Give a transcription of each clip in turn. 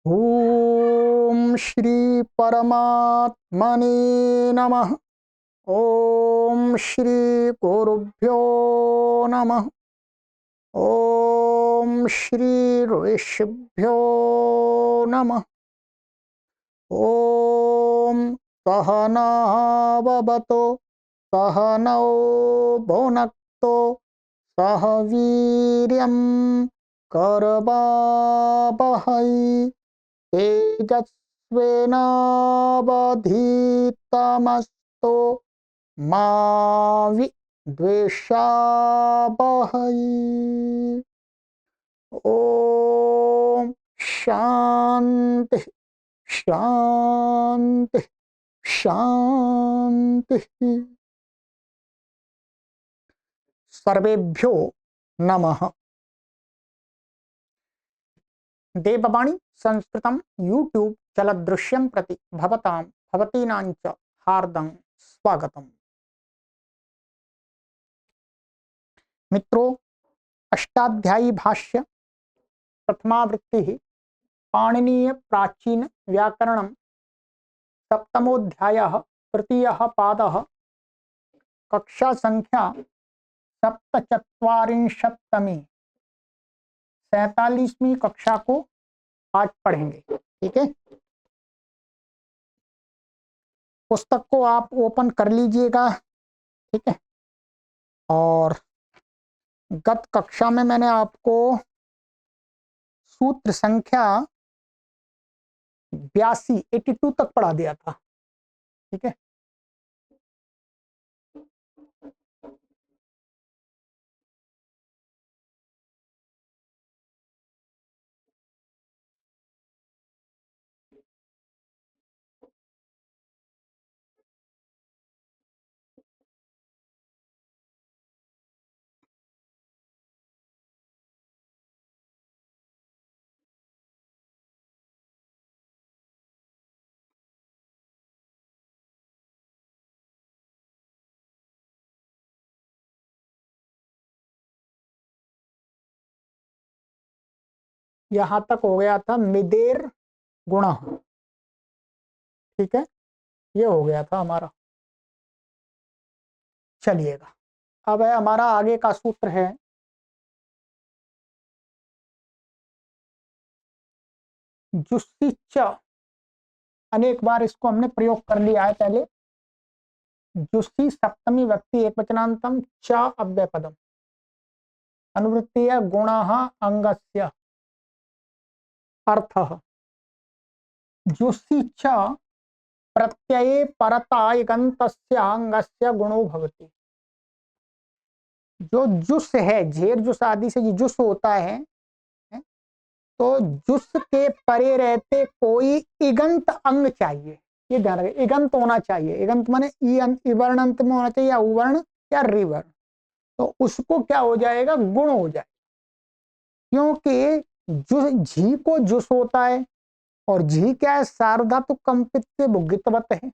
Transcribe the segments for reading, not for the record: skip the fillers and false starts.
ओम श्री परमात्मने नमः। ओम श्री गुरुभ्यो नमः। ओम श्री ऋषिभ्यो नमः। ओम सहनाववतु सहनौ भुनक्तु सह वीर्यं करवावहै तेजस्विनावधीतमस्तु मा विद्विषावहै। ओम शांति शांति शांति। सर्वेभ्यो नमः। देववाणी संस्कृतं यूट्यूब चलदृश्यं प्रति भवतां भवतीनां च हार्दं स्वागतम्। मित्रों, अष्टाध्यायी भाष्य प्रथमावृत्ति पाणिनीय प्राचीन व्याकरणं सप्तमोऽध्यायः तृतीयः पादः कक्षा संख्या 47वीं 47वीं कक्षा को आज पढ़ेंगे। ठीक है, पुस्तक को आप ओपन कर लीजिएगा। ठीक है, और गत कक्षा में मैंने आपको सूत्र संख्या 82 तक पढ़ा दिया था। ठीक है, यहां तक हो गया था मिदेर गुण। ठीक है, ये हो गया था हमारा। चलिएगा, अब है हमारा आगे का सूत्र है जुस्सी। अनेक बार इसको हमने प्रयोग कर लिया है पहले। जुस्सी सप्तमी व्यक्ति एकवचनांतम च अव्ययपदम अनुवृत्तीय गुणः अंगस्य अर्थः जुस्सी च प्रत्यये परता इगन्तस्य अंगस्य गुणो भवति। जो जुस है, झेर जुस आदि से जो जुस होता है, तो जुस के परे रहते कोई इगंत अंग चाहिए। ये ध्यान रखें, इगंत होना चाहिए। इगंत माने इवर्ण अंत में होना चाहिए, या उवर्ण या रिवर्ण। तो उसको क्या हो जाएगा, गुण हो जाएगा। क्योंकि झी को जुस होता है, और झी क्या है, सार्वधातु कंपित से गितवत है।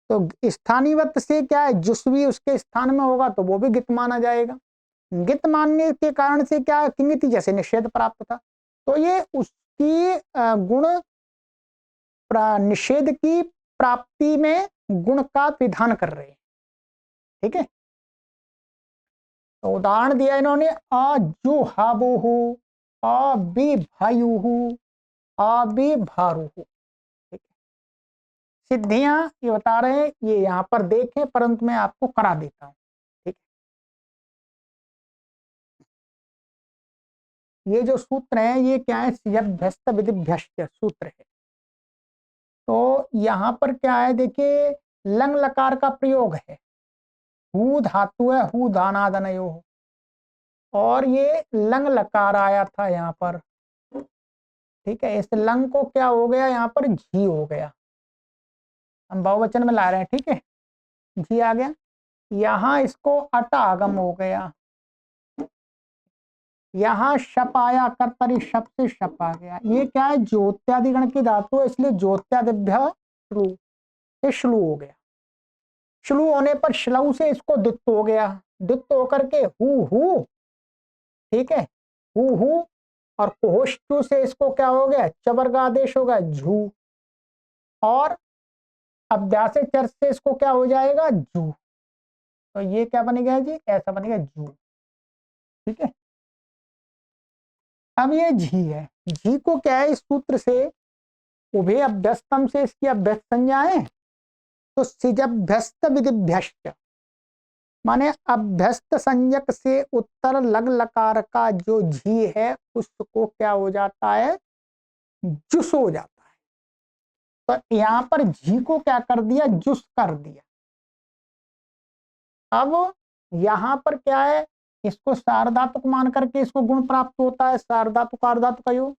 तो स्थानीवत से क्या है, जुस भी उसके स्थान में होगा तो वो भी गित माना जाएगा। गित मानने के कारण से क्या, किंगिति जैसे निषेध प्राप्त था। तो ये उसकी गुण निषेध की प्राप्ति में गुण का विधान कर रहे हैं। ठीक है, तो उदाहरण दिया इन्होंने अजुहाबुहु, अबिभायुहु, अबिभारुहु। ठीक है, सिद्धियां ये बता रहे हैं, ये यहाँ पर देखें, परंतु मैं आपको करा देता हूं। ठीक है, ये जो सूत्र है ये क्या है, यभ्यस्त विधिभ्यश्च सूत्र है। तो यहाँ पर क्या है, देखिए लंग लकार का प्रयोग है। हु धातु है, हु दानादनयो, और ये लंग लकार आया था यहाँ पर। ठीक है, इस लंग को क्या हो गया, यहाँ पर झी हो गया। हम बहुवचन में ला रहे हैं। ठीक है, झी आ गया। यहाँ इसको अट आगम हो गया। यहाँ शप आया, कर्तरी शप से शप आ गया। ये क्या है, ज्योत्यादि गण की धातु है, इसलिए ज्योत्यादिभ्य श्लू से श्लू हो गया। श्लू होने पर श्लऊ से इसको दित्त हो गया। दित्त होकर के हु। ठीक है, हु और कोहोष्टु से इसको क्या हो गया, चवर्ग आदेश होगा झू, और अभ्यास चर से इसको क्या हो जाएगा, जू। तो ये क्या बनेगा जी, ऐसा बनेगा जू। ठीक है, अब ये झी है, झी को क्या है, इस सूत्र से उभय अभ्यस्तम से इसकी अभ्यस्त संज्ञा है, तो सिजभ्यस्त विधिभ्यस्त, माने अभ्यस्त संज्ञक से उत्तर लग लकार का जो झी है उसको क्या हो जाता है, जुस हो जाता है। तो यहां पर झी को क्या कर दिया, जुस कर दिया। अब यहां पर क्या है, इसको सार्वधातुक मान करके इसको गुण प्राप्त होता है, सार्वधातुक अर्धातुक का योग,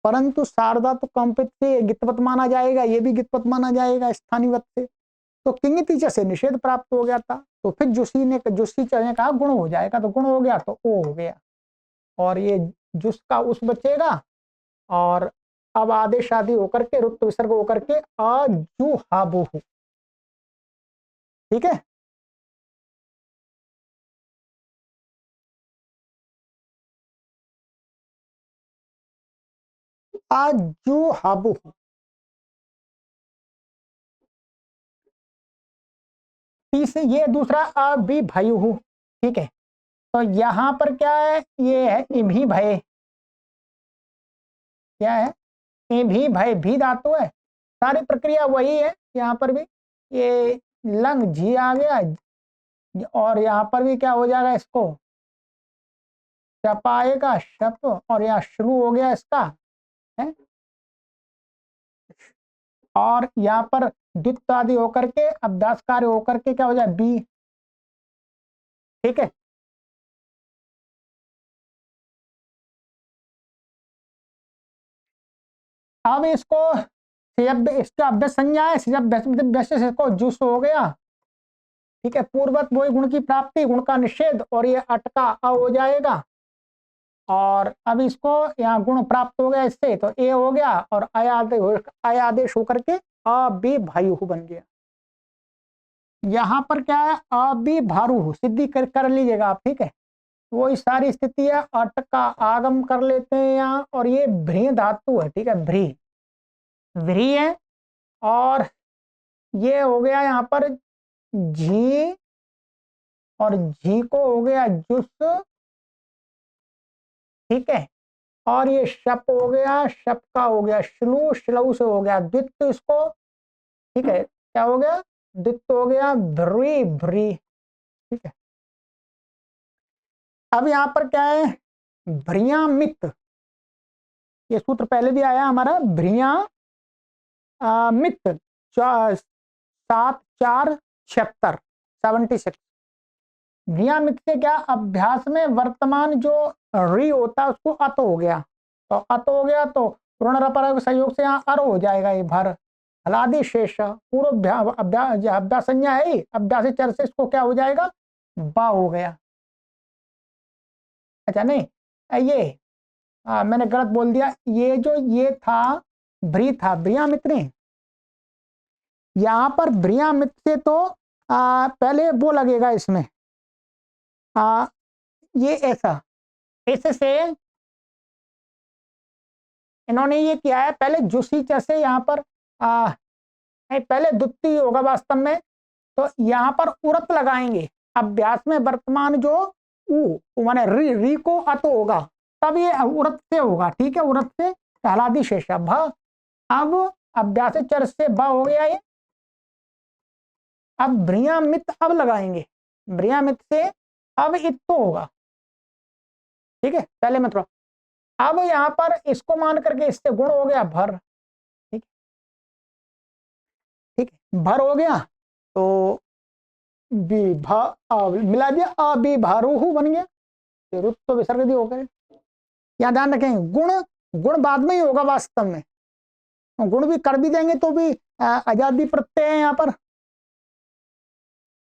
परंतु सार्वधातुक कंपित से गितवत माना जाएगा, ये भी गितवत माना जाएगा स्थानीय से, तो किंगितीच से निषेध प्राप्त हो गया था। तो फिर जोशी ने कहा गुण हो जाएगा, तो गुण हो गया तो ओ हो गया, और ये जुस का उस बचेगा, और अब आदेश आदि होकर के रुत विसर्ग होकर के अजुहाबुहु। ठीक है, अजुहाबुहु। तीसरे ये दूसरा अभिभयुहु। ठीक है, तो यहां पर क्या है, ये है इभी भय, क्या है, भी भय भी धातु है, सारी प्रक्रिया वही है यहाँ पर भी। ये लंग झी आ गया, और यहाँ पर भी क्या हो जाएगा, इसको शप आएगा शप, और यहाँ शुरू हो गया इसका है, और यहाँ पर द्वित्व आदि होकर के अभ्यास कार्य होकर के क्या हो जाए, बी। ठीक है, अब इसको इसका अभ्यास संज्ञा है, इसको जुस हो गया। ठीक है, पूर्वत वही गुण की प्राप्ति, गुण का निषेध, और ये अटका अ हो जाएगा, और अब इसको यहाँ गुण प्राप्त हो गया इससे, तो ए हो गया, और अयादेश होकर के अभिभायु बन गया। यहाँ पर क्या है, अभिभारु सिद्धि कर लीजिएगा आप। ठीक है, वही सारी स्थिति है, अट का आगम कर लेते हैं यहाँ, और ये भ्री धातु है। ठीक है, भ्री भ्री है, और ये हो गया यहाँ पर झी, और झी को हो गया जुस। ठीक है, और ये शप हो गया, शप का हो गया श्लू, श्लू से हो गया द्वित्व इसको। ठीक है, क्या हो गया, द्वित्व हो गया भ्री भ्री। ठीक है, अब यहाँ पर क्या है, भ्रियामित, ये सूत्र पहले भी आया हमारा, भ्रियामित 7 4 76, 76। नियमित से क्या, अभ्यास में वर्तमान जो री होता है उसको अत हो गया, तो अत हो गया तो पूर्ण सहयोग से यहाँ अर हो जाएगा, ये भर हलादि शेष पूर्व अभ्यास संज्ञा है ही, अभ्यास चर से इसको क्या हो जाएगा, बा हो गया। अच्छा नहीं, ये मैंने गलत बोल दिया, ये जो ये था भ्री था, भ्रियामित नहीं, यहाँ पर भ्रियामित से तो पहले वो लगेगा इसमें, ये ऐसा, इससे इन्होंने ये किया है, पहले जुसी से यहाँ पर नहीं, पहले द्वितीय होगा वास्तव में, तो यहाँ पर उरत लगाएंगे, अभ्यास में वर्तमान जो उ माने री री को अत होगा, तब ये उरत से होगा। ठीक है, उरत से कहलादी शेष भ, अब अभ्यास चर से ब हो गया ये, अब भ्रियामित अब लगाएंगे, भ्रियामित से अब इत्तो होगा। ठीक है, पहले मतलब अब यहां पर इसको मान करके इससे गुण हो गया भर। ठीक, ठीक है, भर हो गया, तो मिला दिया, अभिभारुहु बन गया, रुत तो विसर्ग हो गए। यहाँ ध्यान रखें, गुण गुण बाद में ही होगा वास्तव में, गुण भी कर भी देंगे तो भी आजादी प्रत्यय है यहाँ पर,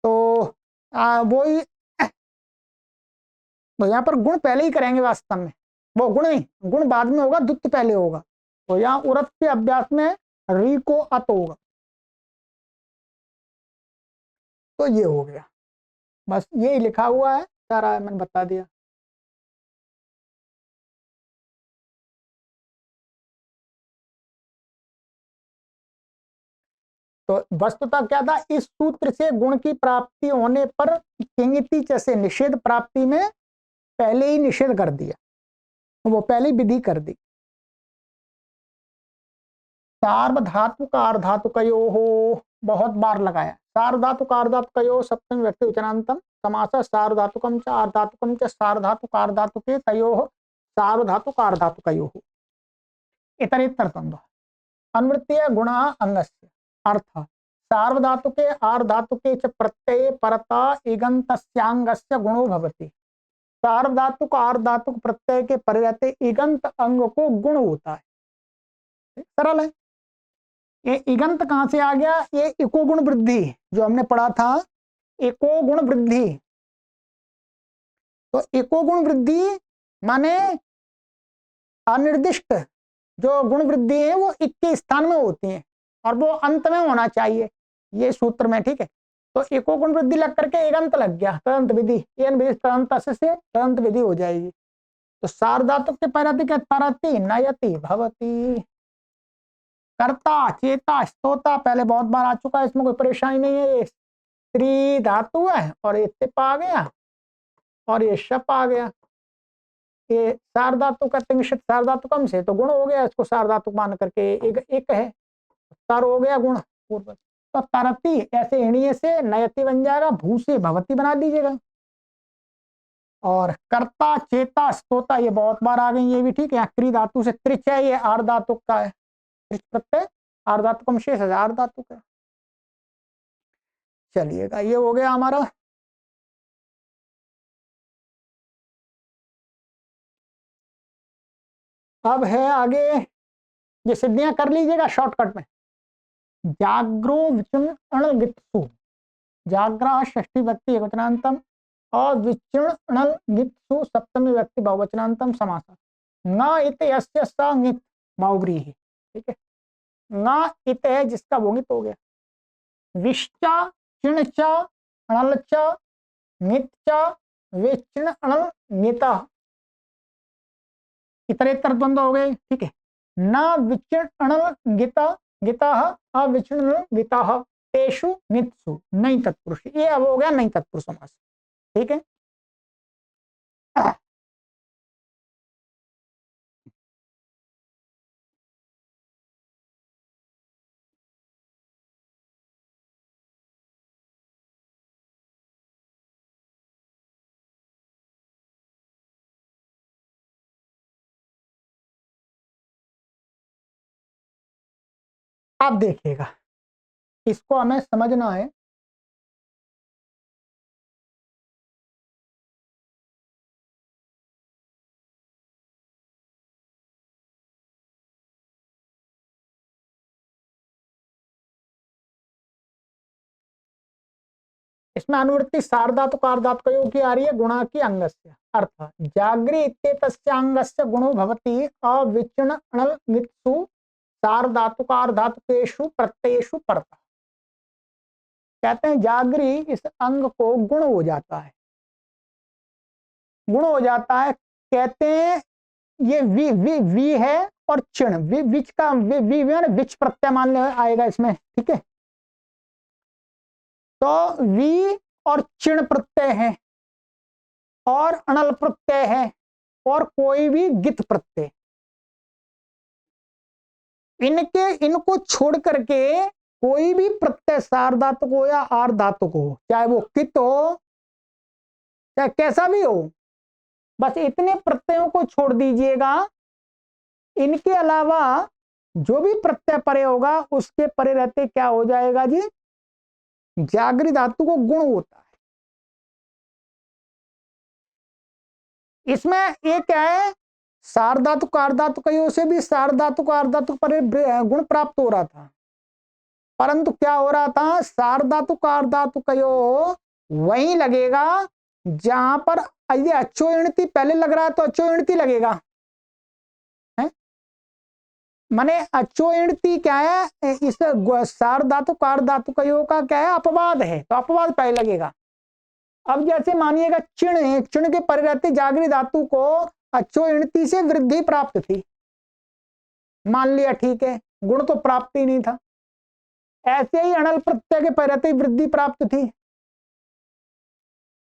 तो वो ही, तो यहाँ पर गुण पहले ही करेंगे वास्तव में, वो गुण नहीं, गुण बाद में होगा, द्वित्व पहले होगा, तो यहाँ उरत के अभ्यास में री को अत होगा, तो ये हो गया। बस यही लिखा हुआ है सारा, मैंने बता दिया। तो वस्तुतः क्या था, इस सूत्र से गुण की प्राप्ति होने पर किंगिति जैसे निषेध प्राप्ति में पहले ही निषेध कर दिया, वो पहले विधि कर दी। सार्वधातुक आर्धातुकयोः बहुत बार लगाया, सार्वधातुक आर्धातुकयोः सप्तमी व्यक्ति वचनांतम समासः सार्वधातुकम च आर्धातुकम च सार्वधातुक आर्धातुके तयोः सार्वधातुक आर्धातुकयोः इतरेतर द्वंद्व अनुवृत्तीय गुणः अंगस्य अर्थ सार्वधातुके आर्धातुके च प्रत्यये परता इगन्तस्यांगस्य गुणो भवति। सार्वधातुक आर्धातुक प्रत्यय के परे रहते इगंत अंग को गुण होता है। सरल है। ये इगंत कहां से आ गया, ये इको गुण वृद्धि जो हमने पढ़ा था, इको गुण वृद्धि। तो इको गुण वृद्धि माने अनिर्दिष्ट जो गुण वृद्धि है वो इक के स्थान में होती है और वो अंत में होना चाहिए ये सूत्र में, ठीक है। तो इको गुण वृद्धि लग करके इगंत लग गया, तदंत विधि, तदंत से तदंत विधि हो जाएगी। तो सार्वधातुक के पहले क्या, तरति नयति भवति। कर्ता चेता स्तोता पहले बहुत बार आ चुका है, इसमें कोई परेशानी नहीं है। ये स्त्री धातु है और ये तिप आ गया और ये शप आ गया। ये सार्वधातुक तिंगशित सार्वधातुकम से तो गुण हो गया, इसको सार्वधातुक मान करके एक है, तर हो गया गुण पूर्व। तो तरती ऐसे इणीय से नयति बन जाएगा, भू से भवती बना दीजिएगा। और कर्ता चेता स्तोता ये बहुत बार आ गई, ये भी ठीक है। क्री धातु से त्रिच है, ये आर्धातुक का है, प्रत्यय आर्धातुकम शेष आर्धातुक है। चलिएगा ये हो गया हमारा। अब है आगे, ये सिद्धियां कर लीजिएगा शॉर्टकट में। जाग्रो विचुण गित्सु, जाग्रा षष्ठी व्यक्ति एकवचनांतम और विचुण गित्सु सप्तमी व्यक्ति बहुवचनांतम समास। न इत यस्य स ङित बहुव्रीहि, ठीक है। न इत है जिसका वो ङित हो गया। विश्चा चिणचा अणलचा ङितचा विचिण अणल ङिता इतरेतर द्वंद्व हो गए, ठीक है। न विचिण अणल गिता गिताः अविचिण गिताः तेषु ङित्सु नहीं तत्पुरुष, ये अब हो गया नहीं तत्पुरुष समास, ठीक है। आप देखिएगा, इसको हमें समझना है। इसमें अनुवृत्ति सार्वधातुक आर्धातुकयोः की आ रही है, गुणा की अंगस्य अर्थ जागृ इत्येतस्य अंगस्य गुणो भवति अविचिण अणल ङित्सु सार्वधातुक आर्धातुकेषु प्रत्ययेषु परतः। कहते हैं जागृ इस अंग को गुण हो जाता है, गुण हो जाता है। कहते हैं ये वी है और चिण विच का विच प्रत्यय मान आएगा इसमें, ठीक है। तो वी और चिण प्रत्यय है और अणल प्रत्यय है और कोई भी गित प्रत्यय, इनको छोड़ करके कोई भी प्रत्यय सार्वधातुक हो या आर्धातुक हो, चाहे वो कित हो चाहे कैसा भी हो, बस इतने प्रत्ययों को छोड़ दीजिएगा। इनके अलावा जो भी प्रत्यय परे होगा उसके परे रहते क्या हो जाएगा जी, जागृ धातु को गुण होता है। इसमें एक है सार्वधातुक आर्धातुकयों से भी सार्वधातुक आर्धातुक पर गुण प्राप्त हो रहा था, परंतु क्या हो रहा था, सार्वधातुक आर्धातुकयों वहीं लगेगा जहां पर यदि अच्छो इणति पहले लग रहा है तो अच्छो इणति लगेगा, है माने अच्छो इणति क्या है, इस सार्वधातुक आर्धातुकयों का क्या है, अपवाद है, तो अपवाद पहले लगेगा। अब जैसे मानिएगा चिण है, चिण के परे रहते जागृ धातु को अच्छो इणति से वृद्धि प्राप्त थी, मान लिया ठीक है, गुण तो प्राप्त ही नहीं था, ऐसे ही अनल प्रत्यय के परे रहते वृद्धि प्राप्त थी,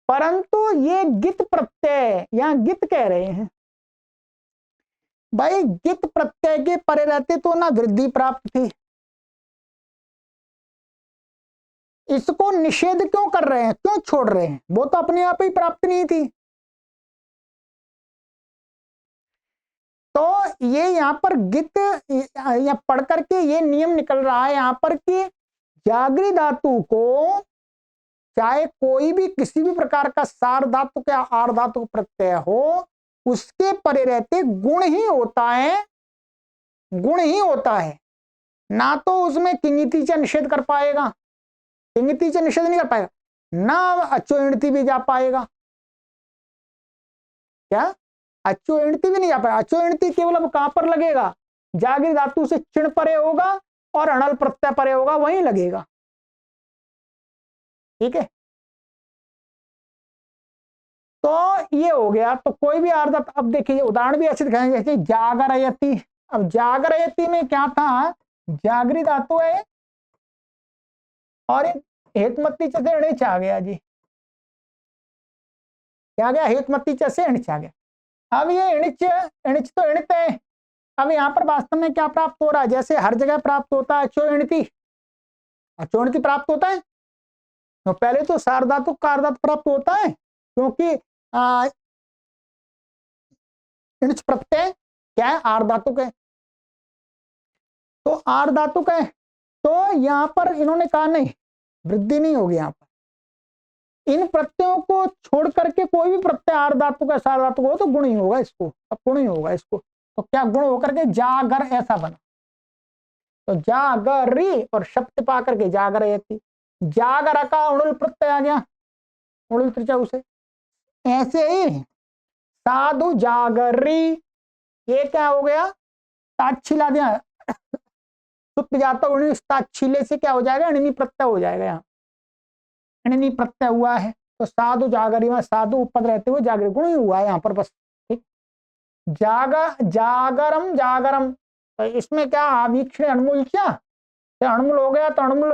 परंतु ये गित प्रत्यय, यहां गित कह रहे हैं भाई, गित प्रत्यय के परे रहते तो ना वृद्धि प्राप्त थी। इसको निषेध क्यों कर रहे हैं, क्यों छोड़ रहे हैं, वो तो अपने आप ही प्राप्त नहीं थी। तो ये यहां पर गित या पढ़ करके ये नियम निकल रहा है यहां पर कि जागृत धातु को चाहे कोई भी किसी भी प्रकार का सार धातु या आर धातु प्रत्यय हो, उसके परे रहते गुण ही होता है, गुण ही होता है, ना तो उसमें किंगितीचा निषेध कर पाएगा, किंगितीचा निषेध नहीं कर पाएगा, ना अचो इणती भी जा पाएगा। क्या अचो इणती भी नहीं जा पाएगा, अचो इणती केवल अब कहां पर लगेगा, जागृत धातु से चिण परे होगा और अनल प्रत्यय परे होगा, वहीं लगेगा। ठीक है, तो ये हो गया। तो कोई भी आर्धत, अब देखिए उदाहरण भी ऐसे दिखाएंगे, जैसे जागरयति। अब जागरयति में क्या था, जागृत धातु है और हेतमती च से इणिच आ गया जी, क्या गया, हेतमती च से इणिच आ गया। अब ये इणिच, इणिच तो इणित है, अब यहाँ पर वास्तव में क्या प्राप्त हो रहा है, जैसे हर जगह प्राप्त होता है अचो इणिति, अचो इणिति प्राप्त होता है, तो पहले तो सार धातु कार धातु प्राप्त होता है, क्योंकि इणिच प्रत्यय क्या है, आर धातु के, तो आर धातु के, तो यहां पर इन्होंने कहा नहीं, वृद्धि नहीं होगी यहां पर। इन प्रत्ययों को छोड़ करके कोई भी प्रत्यय आर धातु का सार धातु हो तो गुण ही होगा इसको, अब गुण ही होगा इसको। तो क्या गुण होकर के जागर ऐसा बना, तो जागरी और शब्द पा करके जागर यति, जागर का उणुल प्रत्यय आ गया, उणुल त्रिचा से। ऐसे ही साधु जागरी, ये क्या हो गया, ताच्छिला दिया, सुप्त जाता ताच्छिले से क्या हो जाएगा, अणिनी प्रत्यय हो जाएगा, यहाँ अणिनी प्रत्यय हुआ है, तो साधु जागरी में साधु पद रहते हुए जागरी गुण ही हुआ है यहाँ पर बस। ठीक, जागरम जागरम, तो इसमें क्या आवीक्षण अणमुल, क्या अणमुल हो गया, तो अणमुल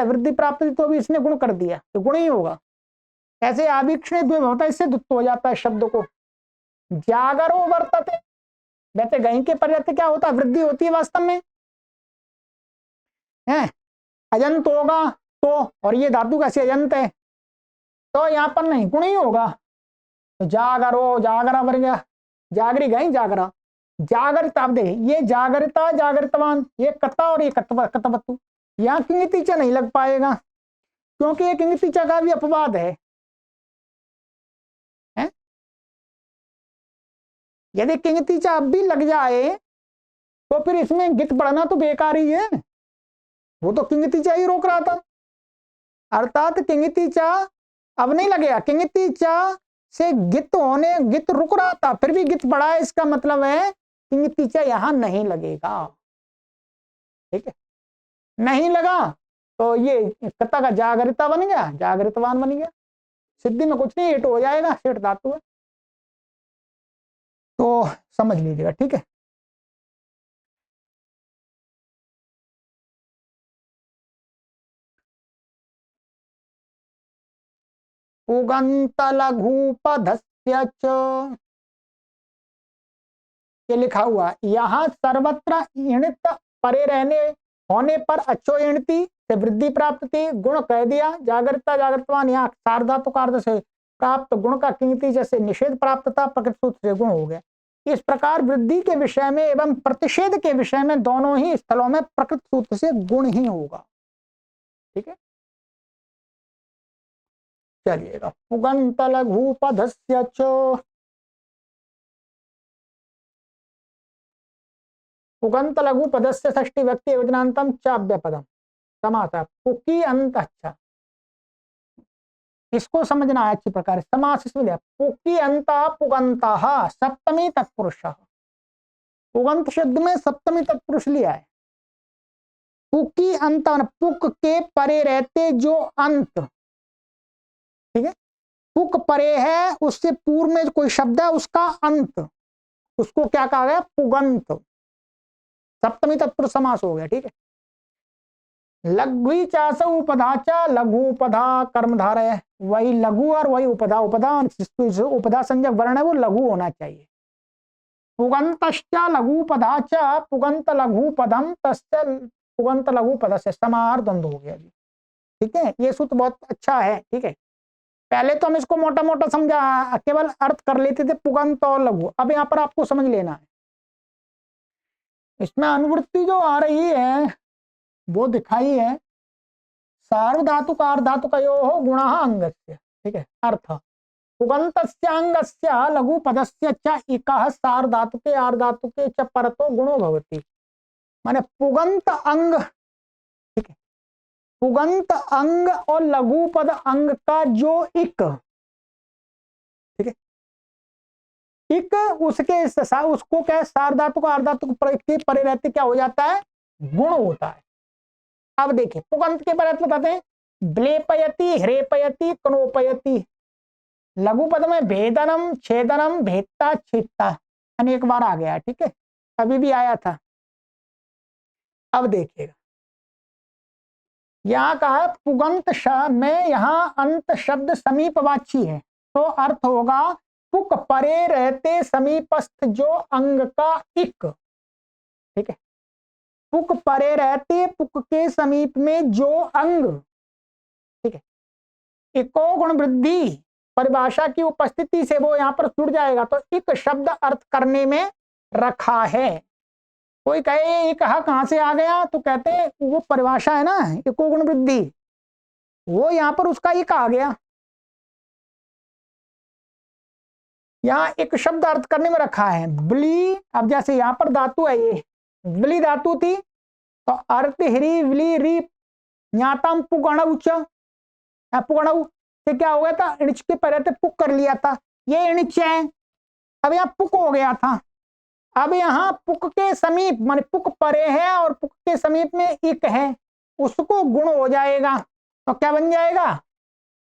वृद्धि प्राप्त थी तो भी इसने गुण कर दिया, तो गुण ही होगा। ऐसे आवीक्षण होता है, इससे दुत्त हो जाता है शब्द को। जागरो वर्तते, वैसे गहीं के पर्यत क्या होता है, वृद्धि होती है वास्तव में है, अजंत होगा तो, और ये धातु कैसे अजंत है, तो यहाँ पर नहीं गुण ही होगा। तो जागरो जागरा बन गया, जागरी गई जागरा, जागरिता, अब दे ये जागरिता जागरितवान, ये कता और ये कतवतु, यहाँ किंगितीचा नहीं लग पाएगा, क्योंकि ये किंगितीचा का भी अपवाद है। यदि किंगितीचा अब भी लग जाए तो फिर इसमें गित पढ़ना तो बेकार ही है, वो तो किंगितीचा ही रोक रहा था, अर्थात किंगितीचा अब नहीं लगेगा, किंगितीचा से गित होने, गित रुक रहा था फिर भी गित बढ़ा है, इसका मतलब है किंगितीचा यहां नहीं लगेगा। ठीक है, नहीं लगा तो ये कता का जागरिता बन गया, जागरितवान बन गया, सिद्धि में कुछ नहीं, एट हो जाएगा, सेठ धातु है, तो समझ लीजिएगा। ठीक है, उगंत लघुपधस्य च, ये लिखा हुआ यहां सर्वत्र इणित परे रहने होने पर अच्छो इणति से वृद्धि प्राप्त थी, गुण कह दिया, जागृता जागृतवान, यहाँ सार्धातु कार्य से प्राप्त गुण का किंगति जैसे निषेध प्राप्त था, प्रकृत सूत्र से गुण हो गया। इस प्रकार वृद्धि के विषय में एवं प्रतिषेध के विषय में दोनों ही स्थलों में प्रकृत सूत्र से गुण ही होगा। ठीक है, चलिएगा, पुगंत लघुपधस्य च, पुगंत लघु पदस्य षष्ठी व्यक्ति योजनांतम चाव्य पदम समास, पुकी अंत, अच्छा इसको समझना है अच्छी प्रकार, समास इसमें लिया, पुकी अंत पुगंत सप्तमी तत्पुरुष, पुगंत शब्द में सप्तमी तत्पुरुष लिया है, पुकी अंत, पुक के परे रहते जो अंत, ठीक है, पुक परे है उससे पूर्व में कोई शब्द है उसका अंत, उसको क्या कहा गया, पुगंत, सप्तमी तत्पुरुष समास हो गया। ठीक है, लघु चास उपधा च लघु उपधा कर्मधारय है, वही लघु और वही उपधा, उपधा उपधा संज्ञक वर्ण है वो लघु होना चाहिए। पुगंतश्च लघुपधा च पुगंत लघुपदम तस्य पुगंत लघुपद से समाहार द्वंद्व हो गया जी। ठीक है, ये सूत्र बहुत अच्छा है। ठीक है, पहले तो हम इसको मोटा मोटा समझा, केवल अर्थ कर लेते थे पुगंत और लघु। अब यहाँ पर आपको समझ लेना है, इसमें अनुवृत्ति जो आ रही है वो दिखाई है सार्वधातुक आर्धातुकयोः गुणः अंगस्य। ठीक है, अर्थ पुगन्तस्य अंगस्य लघुपदस्य च इकः सार्वधातुके आर्धातुके च परतो गुणो भवति। माने पुगंत अंग, ठीक है, पुगंत अंग और लघुपद अंग का जो इक, ठीक है, इक उसके उसको क्या सार्वधातुक आर्धातुक के परे रहते क्या हो जाता है, गुण होता है। अब देखिए पुगंत के परे बताते हैं, ब्लेपयति ह्रेपयति कनोपयति। लघुपद में भेदनम छेदनम भेदता छेदता अनेक बार आ गया। ठीक है, अभी भी आया था। अब देखिएगा यहां कहा है पुगंत में यहां अंत शब्द समीपवाची है, तो अर्थ होगा पुक परे रहते समीपस्थ जो अंग का इक। ठीक है, पुक परे रहते पुक के समीप में जो अंग, ठीक है, इको गुण वृद्धि परिभाषा की उपस्थिति से वो यहां पर जुड़ जाएगा, तो इक शब्द अर्थ करने में रखा है। कोई कहे ये कहा कहां से आ गया, तो कहते हैं वो परिभाषा है ना इको गुण वृद्धि, वो यहां पर उसका इक आ गया। यहां एक शब्द अर्थ करने में रखा है ब्ली। अब जैसे यहां पर धातु है, ये ब्ली धातु थी, तो अर्थ हिरी विली री न्यातम पुगणउ च पुगणउ से क्या हो गया था, इणच के पहले थे पुक कर लिया था, ये इणच है, अब यहाँ पुक हो गया था। अब यहाँ पुक के समीप माने पुक परे है और पुक के समीप में इक है, उसको गुण हो जाएगा, तो क्या बन जाएगा,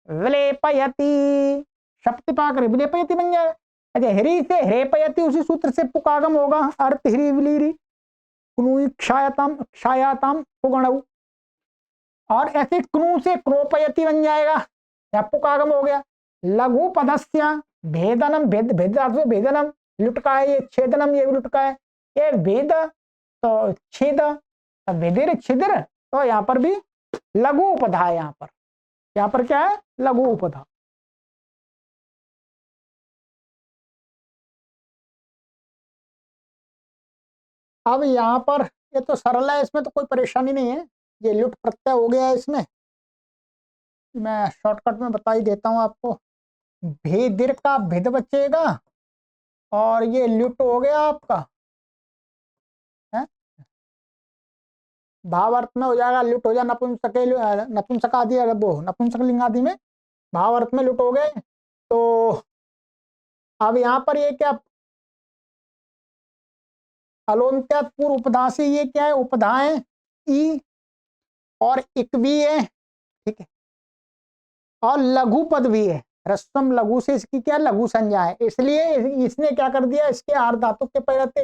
विलेपयति। शक्तिपाक विलेपयति बन जाएगा। अच्छा, हिरी से ह्रेपयति उसी सूत्र से पुकागम होगा, अर्थ हिरी विलीरी क्नु क्षायतम क्षायातम पुगणउ, और ऐसे क्नु से क्रोपयति बन जाएगा, या पुकागम हो गया। लघु पदस्य भेदनम भेद भेद भेदनम लुटका है, ये छेदनम ये भी लुटका है, ये भेद तो छेद भेदिर छिद्र, तो यहाँ पर भी लघु उपधा है। यहाँ पर क्या है, लघु उपधा। अब यहाँ पर ये तो सरल है, इसमें तो कोई परेशानी नहीं है, ये लुट प्रत्यय हो गया है। इसमें मैं शॉर्टकट में बता ही देता हूँ आपको, भेदिर का भेद बचेगा और ये लुट हो गया आपका है, भाव अर्थ में हो जाएगा लुट हो जाए नपुंसक आदि, अगर वो नपुंसक लिंग आदि में भाव अर्थ में लुट हो गए। तो अब यहाँ पर ये क्या अलोन्त्यात पूर्व उपधा से ये क्या है, उपधा है ई और इक भी है। ठीक है, और लघु पद भी है, रस्वम लघु से इसकी क्या लघु संज्ञा है, इसलिए इसने क्या कर दिया, इसके आर्धातुक के पैरते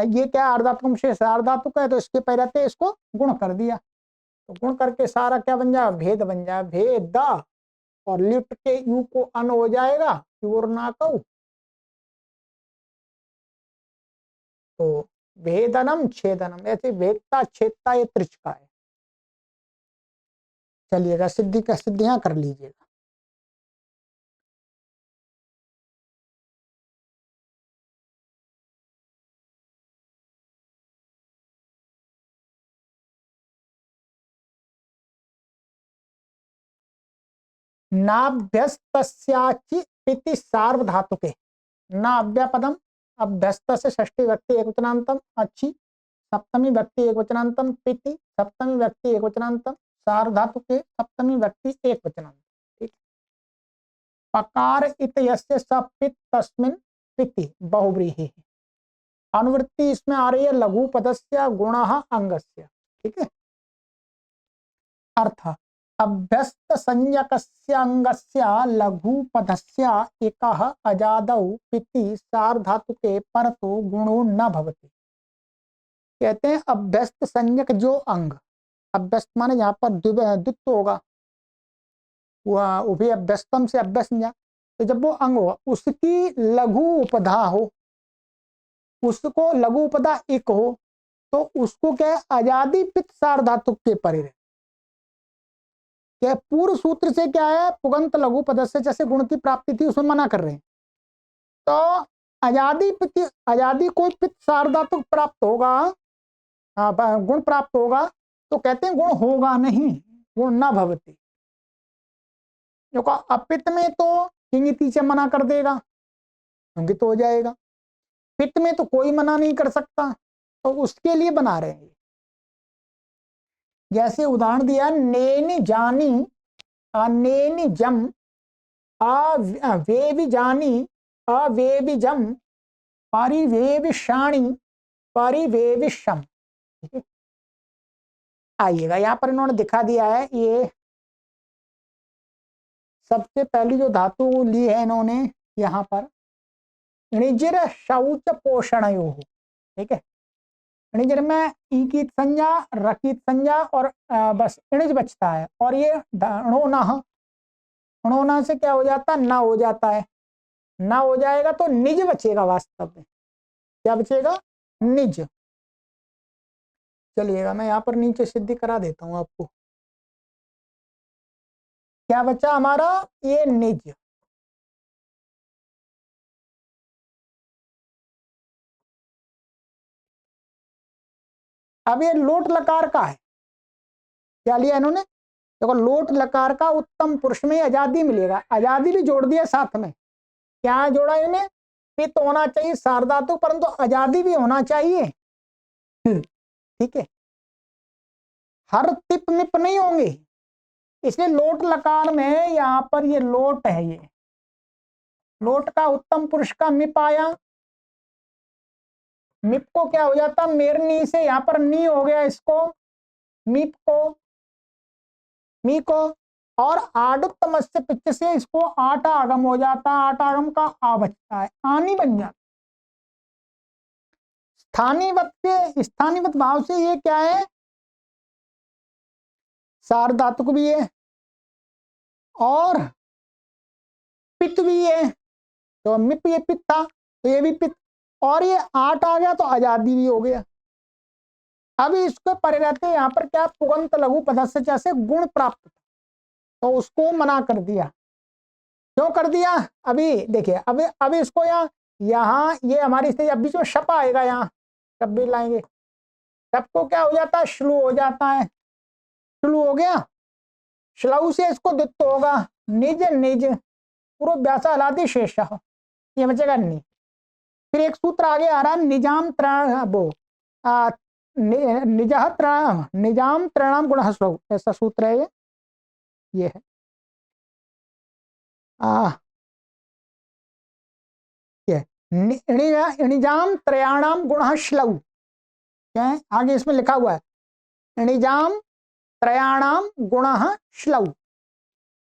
ये क्या आर्धातुक से आर्धातुक है, तो इसके पैरते इसको गुण कर दिया, तो गुण करके सारा क्या बन जाए, भेद बन जाए, भेद और लिट के यू को अन हो जाएगा, ना कहू, तो भेदनम छेदनम, ऐसे भेदता छेदता ये त्रिच का है। चलिएगा सिद्धि का सिद्धियां कर लीजिएगा। नाभ्यस्तस्याचि पिति सार्वधातुके, नाभ्यापदम अभ्यस्त से षष्ठी व्यक्ति एकवचनांतम, अच्छी सप्तमी व्यक्ति एकवचनांतम, पिति सप्तमी व्यक्ति एकवचनांतम, सार्वधातुके सप्तमी व्यक्ति एकवचनांतम। ठीक, पकार इत्यस्य सपित तस्मिन् पिति बहुव्रीहि। अनुवृत्ति इसमें आ रही है लघु पदस्य गुणः अंगस्य। ठीक है, अर्थ अभ्यस्त संज्ञकस्य अंगस्य लघु पदस्य एकः अजादौ पिति सार्वधातुके परतो गुणो न भवति। कहते हैं अभ्यस्त संज्ञक जो अंग, अभ्यस्त माने यहाँ पर द्वित्व होगा, वह उभय अभ्यस्तम से अभ्यस्त, तो जब वो अंग हो उसकी लघु उपधा हो, उसको लघु उपधा इक हो, तो उसको क्या है अजादि पित्त सार्वधातुक के परे रहे। क्या पूर्व सूत्र से क्या है पुगंत लघु पद से जैसे गुण की प्राप्ति थी उसमें मना कर रहे हैं। तो अजादि कोई पित्त सार्वधातुक प्राप्त होगा, गुण प्राप्त होगा, तो कहते हैं गुण होगा नहीं, गुण न भवति। अपित्त में तो किंगिति से मना कर देगा, क्योंकि तो हो जाएगा। पित्त में तो कोई मना नहीं कर सकता, तो उसके लिए बना रहे हैं। जैसे उदाहरण दिया नेनि जानी अनेनि जम अवेवि जानी अवेवि जम परिवेविषाणी परिवेविषम। आइएगा यहाँ पर इन्होंने दिखा दिया है, ये सबसे पहली जो धातु ली है इन्होंने यहाँ पर णिजिर शौच पोषणयो, ठीक है। णिजिर में ई की संज्ञा रकी संज्ञा और बस णिज बचता है, और ये णोना से क्या हो जाता है ना हो जाता है, ना हो जाएगा तो निज बचेगा, वास्तव में क्या बचेगा निज। चलिएगा मैं यहाँ पर नीचे सिद्धि करा देता हूँ आपको, क्या बचा हमारा ये निज। अब ये लोट लकार का है, क्या लिया इन्होंने, देखो लोट लकार का उत्तम पुरुष में आजादी मिलेगा, आजादी भी जोड़ दिया साथ में। क्या जोड़ा इन्हें, पित्त होना चाहिए सार्वधातुक, परंतु आजादी भी होना चाहिए, ठीक है। हर टिप मिप नहीं होंगे, इसलिए लोट लकार में यहाँ पर ये लोट है, ये लोट का उत्तम पुरुष का मिप आया, मिप को क्या हो जाता मेरनी से यहाँ पर नी हो गया, इसको मिप को मी को, और आडुत्तम से पिच से इसको आटा आगम हो जाता है, आटा आगम का आ बचता है, आनी बन जाता। स्थानीवत भाव से ये क्या है सार्वधातुक भी है और पित्त भी है, तो मिप ये पित्त था तो ये भी पित्त, और ये आट आ गया तो आजादी भी हो गया। अब इसको परे रहते यहाँ पर क्या पुगंत लघु पदस्य जैसे गुण प्राप्त, तो उसको मना कर दिया। क्यों कर दिया, अभी देखिए, अभी इसको यहाँ ये हमारी स्थिति, अब बीच में शप आएगा, यहाँ शप भी लाएंगे, शप को क्या हो जाता है श्लू हो जाता है, श्लू हो गया, श्लू से इसको द्वित्व होगा निज निज पूर्व व्यासा हलादी शेष, ये बचेगा नहीं। फिर एक सूत्र आगे आ रहा है निजाम निजाम त्रणाम गुण श्लौ, ऐसा सूत्र है ये है निजाम त्रयाणाम गुण श्लौ, क्या है आगे इसमें लिखा हुआ है निजाम त्रयाणाम गुण श्लौ।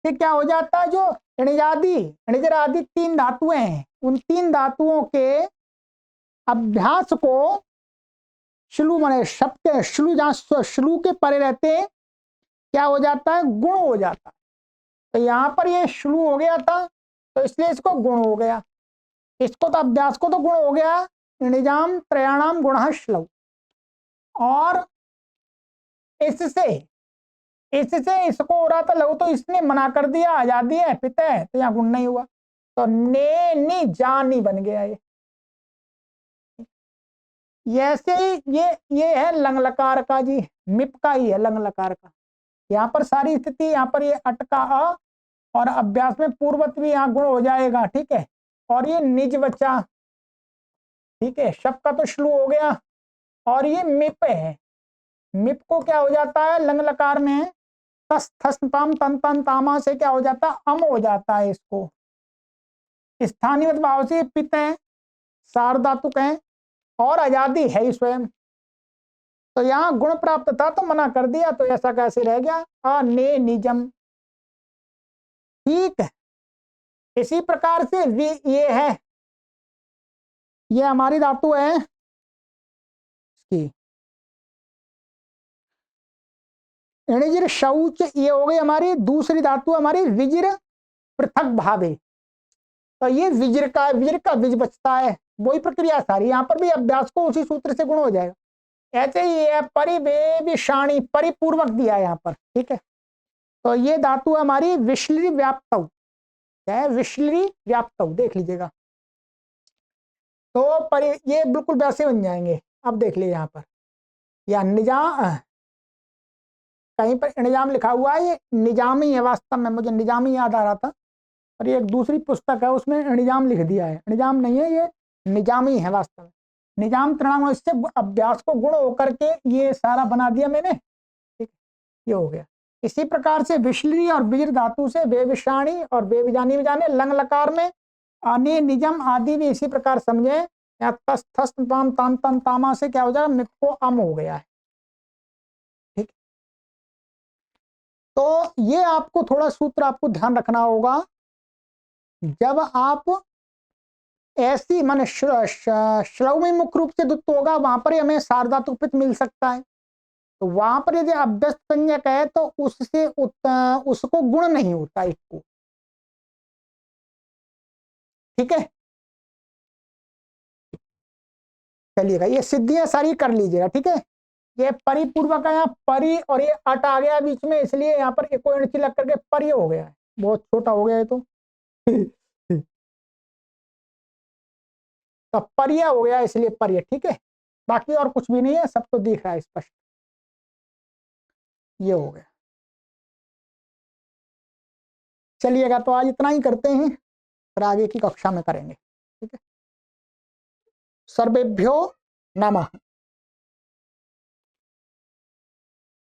ये क्या हो जाता है, जो णिजादि णिजर आदि तीन धातुएं हैं, उन तीन धातुओं के अभ्यास को श्लू माने शब्द श्लू, जहां श्लू के परे रहते क्या हो जाता है गुण हो जाता है, तो यहां पर ये श्लू हो गया था तो इसलिए इसको गुण हो गया, इसको तो अभ्यास को तो गुण हो गया निजाम त्रयाणाम गुण श्लौ। और इससे इसको हो रहा था लघु, तो इसने मना कर दिया आजादी है पित है, तो यहाँ गुण नहीं हुआ, तो ने नी जानी बन गया ये। ऐसे ही ये है लंग लकार का जी, मिप का ही है लंग लकार का। यहाँ पर सारी स्थिति, यहाँ पर ये अटका अ और अभ्यास में पूर्वत भी यहाँ गुण हो जाएगा, ठीक है। और ये निज बचा, ठीक है, शब का तो श्लू हो गया, और ये मिप है, मिप को क्या हो जाता है लंग लकार में तस थस ताम तन तन तामा से क्या हो जाता है अम हो जाता है, इसको स्थानीय भाव से पित है सार्वधातुक है और आजादी है ही स्वयं, तो यहाँ गुण प्राप्त था तो मना कर दिया, तो ऐसा कैसे रह गया अने निजम, ठीक है। इसी प्रकार से ये है, ये हमारी धातु है इसकी इणिजिर शौच, ये हो गई हमारी दूसरी धातु हमारी विजिर पृथक भावे। तो ये विजिर का विज बचता है, वही प्रक्रिया सारी यहाँ पर भी अभ्यास को उसी सूत्र से गुण हो जाएगा। ऐसे ही है परिवेविषाणी, परिपूर्वक दिया है यहाँ पर, ठीक है। तो ये धातु हमारी विश्लिरी व्याप्तौ, क्या है विश्लिरी व्याप्तौ, देख लीजिएगा। तो ये बिल्कुल वैसे बन जाएंगे। अब देख लीजिए यहाँ पर या निजाम, कहीं पर निजाम लिखा हुआ है, ये निजामी है वास्तव में, मुझे निजामी याद आ रहा था, और ये एक दूसरी पुस्तक है उसमें निजाम लिख दिया है, निजाम नहीं है ये निजामी है वास्तव में। निजाम तृणाम, इससे अभ्यास को गुण होकर के ये सारा बना दिया मैंने, ठीक, ये हो गया। इसी प्रकार से विश्लिरी और विजिर धातु से वेविषाणी और वेविजानी में जाने, लंग लकार में अनि निजम आदि भी इसी प्रकार समझे। या तस थस ताम ताम तम तामा से क्या हो जाएगा, मित्को अम हो गया है, ठीक। तो ये आपको थोड़ा सूत्र आपको ध्यान रखना होगा, जब आप ऐसी माने श्रव में मुख्य रूप से दुत्व होगा, वहां पर हमें सार्वधातुक पित्त मिल सकता है। तो वहां पर यदि अभ्यस्त संज्ञक है तो उससे उसको गुण नहीं होता एक को, ठीक है। चलिएगा, ये सिद्धियां सारी कर लीजिएगा, ठीक है। ये परिपूर्वक है, यहाँ परि और ये अट आ गया बीच में, इसलिए यहाँ पर एक एणची लग करके परि हो गया है, बहुत छोटा हो गया है तो तो परिया हो गया इसलिए परिय, ठीक है। बाकी और कुछ भी नहीं है, सब तो दिख रहा है स्पष्ट। ये हो गया। चलिएगा, तो आज इतना ही करते हैं, फिर आगे की कक्षा में करेंगे, ठीक है। सर्वेभ्यो नमः।